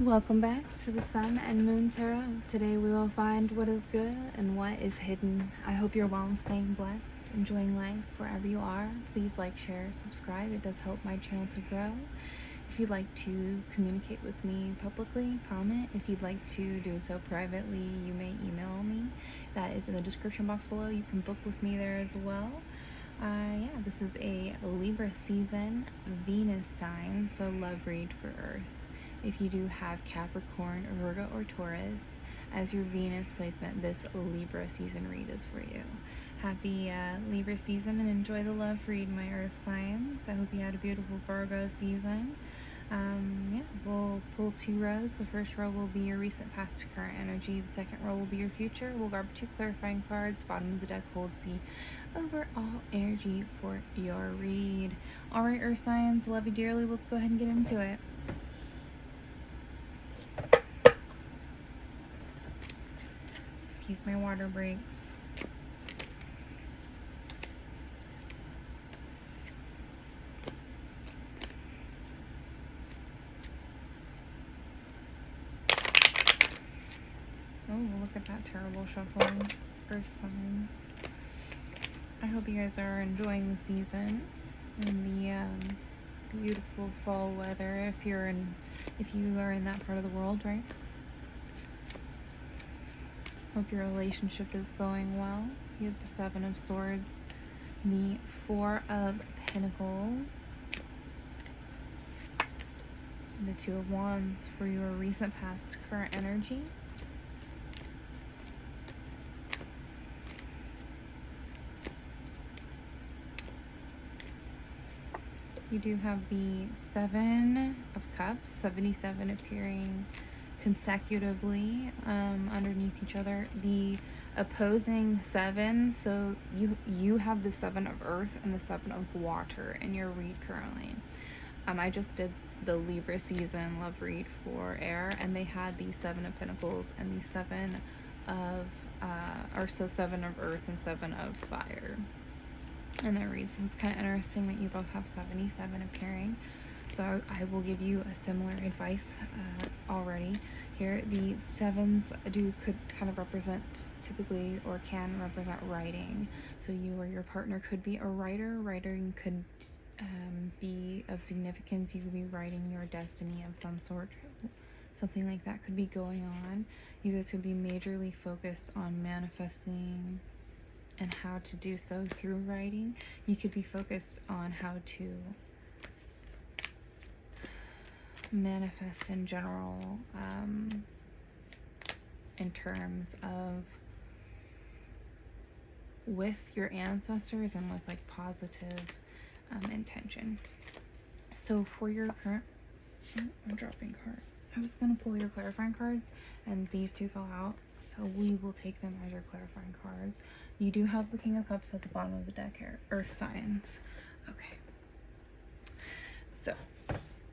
Welcome back to the Sun and Moon Tarot. Today we will find what is good and what is hidden. I hope you're well and staying blessed, enjoying life wherever you are. Please like, share, subscribe. It does help my channel to grow. If you'd like to communicate with me publicly, comment. If you'd like to do so privately, you may email me. That is in the description box below. You can book with me there as well. This is a Libra season, Venus sign, so love read for Earth. If you do have Capricorn, Virgo, or Taurus as your Venus placement, this Libra season read is for you. Happy Libra season and enjoy the love read, my Earth signs. I hope you had a beautiful Virgo season. We'll pull 2 rows. The first row will be your recent, past, current energy. The second row will be your future. We'll grab 2 clarifying cards. Bottom of the deck holds the overall energy for your read. Alright, Earth signs, love you dearly. Let's go ahead and get into it. Excuse my water breaks. Oh, look at that terrible shuffling. Earth signs. I hope you guys are enjoying the season and the beautiful fall weather if you are in that part of the world, right? Hope your relationship is going well. You have the 7 of Swords, the 4 of Pentacles, the 2 of Wands for your recent, past, current energy. You do have the 7 of Cups, 77 appearing consecutively underneath each other. The opposing 7, so you have the 7 of Earth and the 7 of Water in your read currently. I just did the Libra season love read for air, and they had the 7 of Pentacles and the 7 of 7 of Earth and 7 of Fire in their read. So it's kind of interesting that you both have 77 appearing. So I will give you a similar advice already here. The 7s could kind of represent, typically, or can represent writing. So you or your partner could be a writer. Writing could be of significance. You could be writing your destiny of some sort. Something like that could be going on. You guys could be majorly focused on manifesting and how to do so through writing. You could be focused on how to manifest in general, in terms of with your ancestors and with like positive intention. So for your current, I'm dropping cards. I was gonna pull your clarifying cards and these 2 fell out, so we will take them as your clarifying cards. You do have the King of Cups at the bottom of the deck here, Earth signs. Okay, so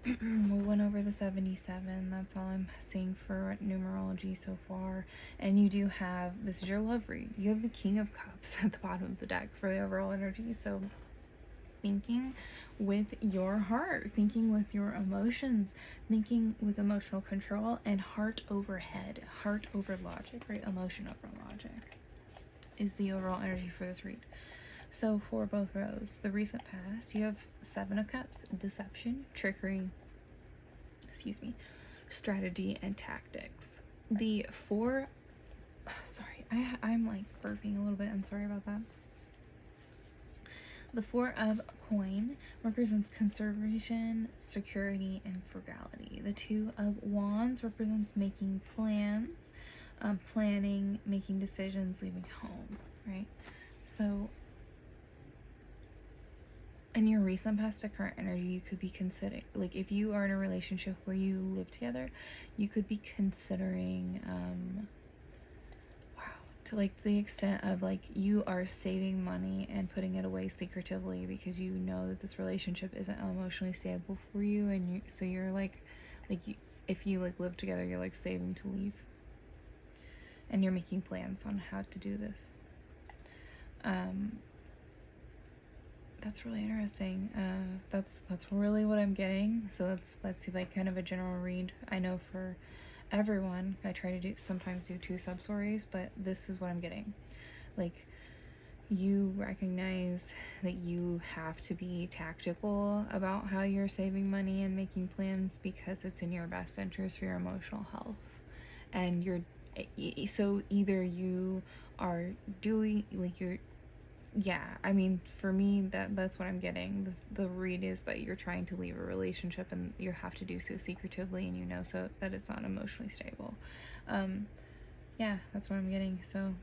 we went over the 77. That's all I'm seeing for numerology so far. And you do have, this is your love read, you have the King of Cups at the bottom of the deck for the overall energy. So thinking with your heart, thinking with your emotions, thinking with emotional control, and heart over head, heart over logic, right? Emotion over logic is the overall energy for this read. So for both rows, the recent past, you have 7 of Cups, deception, trickery, strategy, and tactics. The 4, I'm like burping a little bit. I'm sorry about that. The 4 of coin represents conservation, security, and frugality. The 2 of wands represents making plans, planning, making decisions, leaving home, right? So in your recent, past, to current energy, you could be considering, like, if you are in a relationship where you live together, you could be considering, to like the extent of like you are saving money and putting it away secretively because you know that this relationship isn't emotionally stable for you, and you're like if you like live together, you're like saving to leave, and you're making plans on how to do this. That's really interesting. That's really what I'm getting. So let's see, like, kind of a general read. I know for everyone, I try to sometimes do 2 sub stories, but this is what I'm getting. Like, you recognize that you have to be tactical about how you're saving money and making plans because it's in your best interest for your emotional health. And so either you are doing, like, I mean, for me, that's what I'm getting. The read is that you're trying to leave a relationship and you have to do so secretively, and so that it's not emotionally stable. Yeah, that's what I'm getting. So,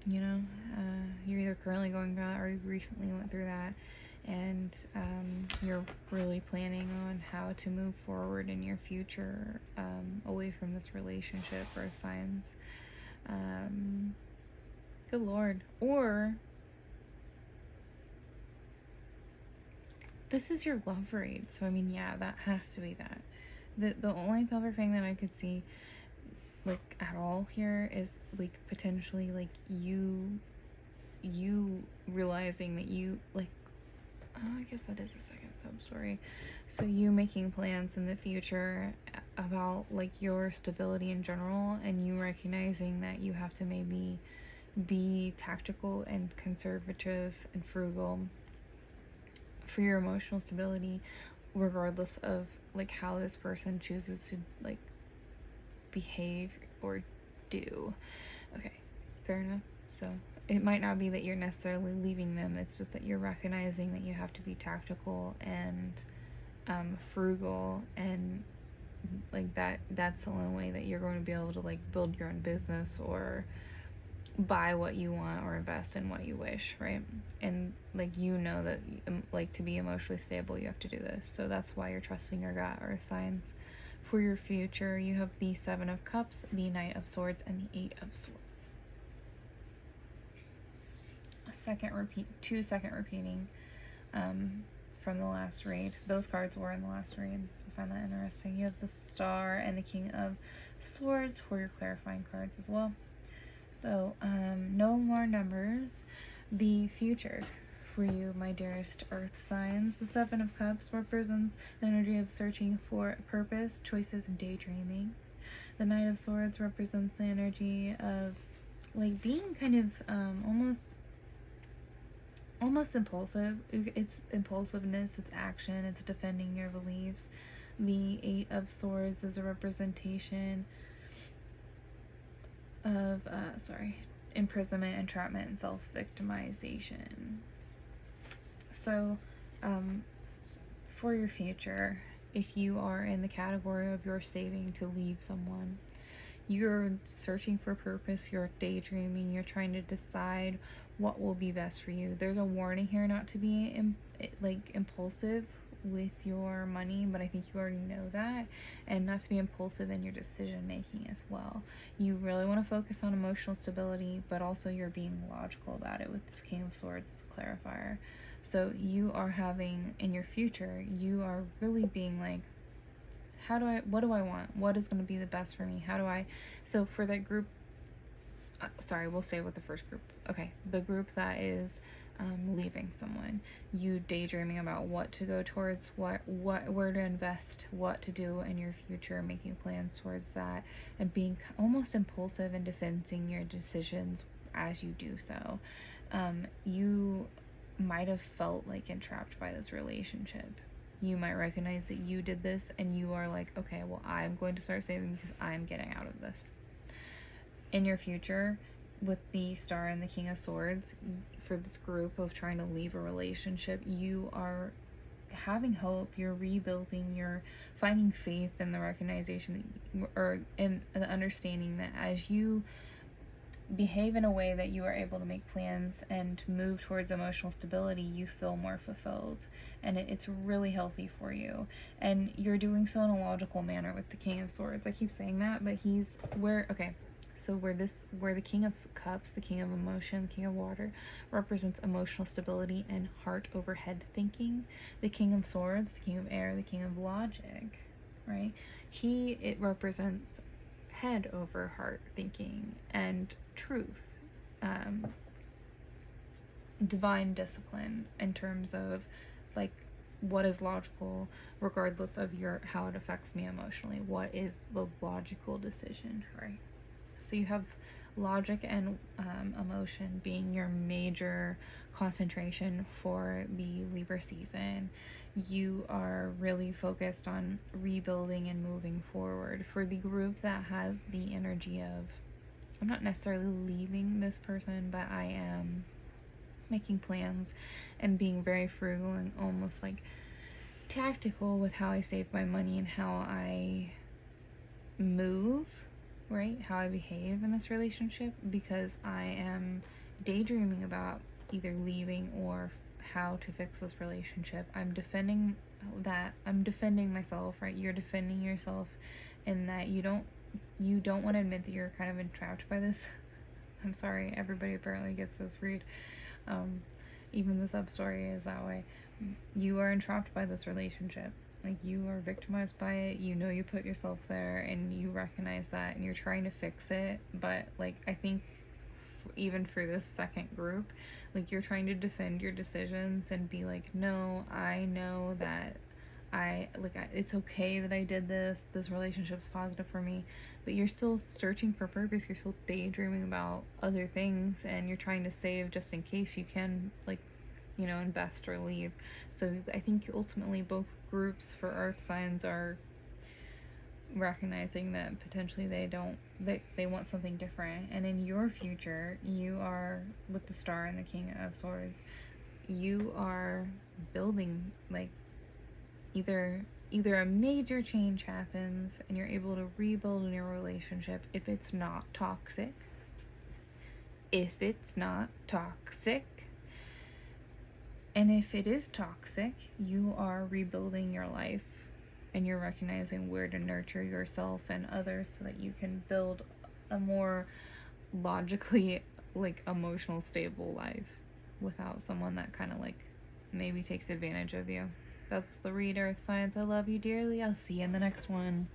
you're either currently going through that or you recently went through that, and you're really planning on how to move forward in your future away from this relationship or signs. Good Lord. Or this is your love read, so I mean, yeah, that has to be that. The only other thing that I could see, like, at all here is, like, potentially, like, you realizing that you, like, oh, I guess that is a second sub story. So you making plans in the future about, like, your stability in general, and you recognizing that you have to maybe be tactical and conservative and frugal for your emotional stability, regardless of, like, how this person chooses to, like, behave or do. Okay, fair enough. So it might not be that you're necessarily leaving them, it's just that you're recognizing that you have to be tactical and frugal, and, like, that's the only way that you're going to be able to, like, build your own business or buy what you want or invest in what you wish, right? And, like, that, like, to be emotionally stable, you have to do this. So that's why you're trusting your gut or signs. For your future, you have the 7 of Cups, the Knight of Swords, and the 8 of Swords. Two second repeating from the last read. Those cards were in the last read. I find that interesting. You have the Star and the King of Swords for your clarifying cards as well. So, no more numbers. The future for you, my dearest earth signs. The 7 of Cups represents the energy of searching for purpose, choices, and daydreaming. The Knight of Swords represents the energy of, like, being kind of almost impulsive. It's impulsiveness, it's action, it's defending your beliefs. The 8 of Swords is a representation of imprisonment, entrapment, and self-victimization. So for your future, if you are in the category of you're saving to leave someone, you're searching for purpose, you're daydreaming, you're trying to decide what will be best for you. There's a warning here not to be impulsive with your money, but I think you already know that, and not to be impulsive in your decision making as well. You really want to focus on emotional stability, but also you're being logical about it with this King of Swords as a clarifier. So you are having, in your future, you are really being like, what do I want? What is going to be the best for me? So for that group, we'll stay with the first group. Okay, the group that is leaving someone, you daydreaming about what to go towards, where to invest, what to do in your future, making plans towards that, and being almost impulsive and defending your decisions as you do so. You might have felt like entrapped by this relationship. You might recognize that you did this and you are like, okay, well, I'm going to start saving because I'm getting out of this. In your future, with the Star and the King of Swords, for this group of trying to leave a relationship, you are having hope, you're rebuilding, you're finding faith in the recognition or in the understanding that as you behave in a way that you are able to make plans and move towards emotional stability, you feel more fulfilled, and it's really healthy for you, and you're doing so in a logical manner with the King of Swords. I keep saying that, but where the King of Cups, the King of Emotion, the King of Water, represents emotional stability and heart over head thinking. The King of Swords, the King of Air, the King of Logic, right? It represents head over heart thinking and truth. divine discipline in terms of like what is logical regardless of how it affects me emotionally. What is the logical decision, right? So you have logic and emotion being your major concentration for the Libra season. You are really focused on rebuilding and moving forward. For the group that has the energy of, I'm not necessarily leaving this person, but I am making plans and being very frugal and almost like tactical with how I save my money and how I move, right? How I behave in this relationship, because I am daydreaming about either leaving or how to fix this relationship. I'm defending myself, right? You're defending yourself in that you don't want to admit that you're kind of entrapped by this. I'm sorry, everybody apparently gets this read. Even the sub story is that way. You are entrapped by this relationship. Like, you are victimized by it. You know you put yourself there, and you recognize that, and you're trying to fix it. But like, I think even for this second group, like, you're trying to defend your decisions and be like, no, I know that it's okay that I did this relationship's positive for me. But you're still searching for purpose. You're still daydreaming about other things, and you're trying to save just in case you can, like, you know, invest or leave. So I think ultimately both groups for earth signs are recognizing that potentially they want something different. And in your future, you are, with the Star and the King of Swords, you are building, like, either a major change happens and you're able to rebuild in your relationship if it's not toxic. And if it is toxic, you are rebuilding your life and you're recognizing where to nurture yourself and others so that you can build a more logically, like, emotional, stable life without someone that kind of, like, maybe takes advantage of you. That's the read, Earth Signs. I love you dearly. I'll see you in the next one.